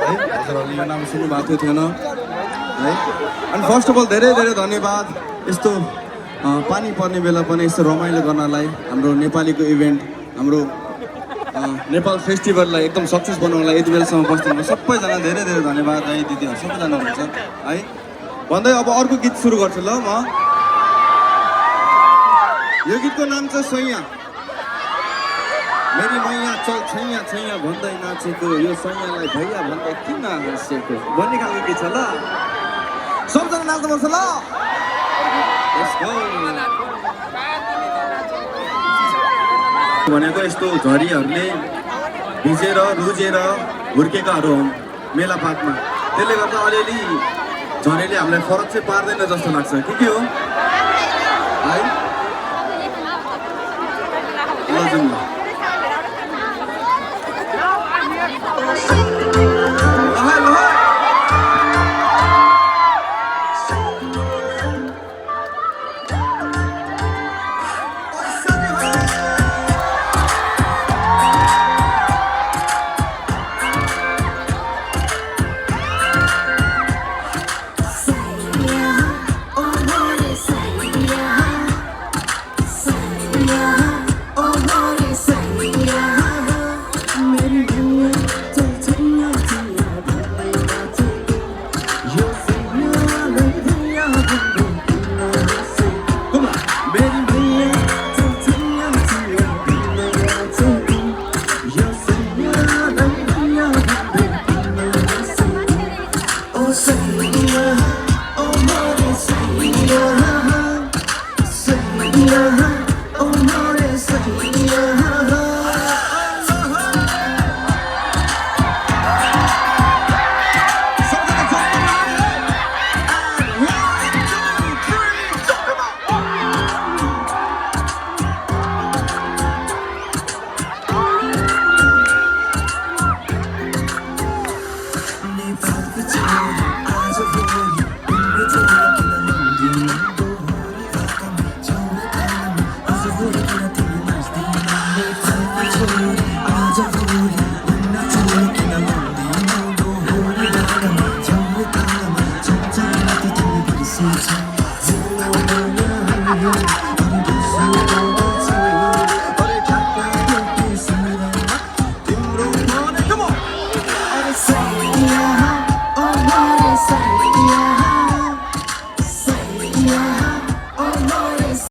है हजुरहरूले यो नाम सुन्नुभएको थिएन है। अनि फर्स्ट अफ अल धेरै धेरै धन्यवाद यस्तो पानी पर्ने बेला पनि यस्तो रमाइलो गर्नलाई हाम्रो नेपालीको इभेन्ट हाम्रो नेपाल फेस्टिभललाई एकदम सक्सेस बनाउनलाई यति बेलासम्म बस्नु सबैजना धेरै धेरै धन्यवाद है दिदीहरू सबैजना हुन्छ है भन्दै अब अर्को गीत सुरु गर्छु ल म। यो गीतको नाम छ सैया। मेरी मैया चल छैया छैया भन्दै नाचेको यो सैयालाई भैया भन्दै किन हाँसेको भन्ने खालको गीत छ ल। सबजना नाच्नुपर्छ ल। भनेको यस्तो झरीहरूले भिजेर रुजेर हुर्केकाहरू हौँ मेलापातमा, त्यसले गर्दा अलिअलि झरीले हामीलाई फरक चाहिँ पार्दैन जस्तो लाग्छ के हो है। ल जाउँ ल।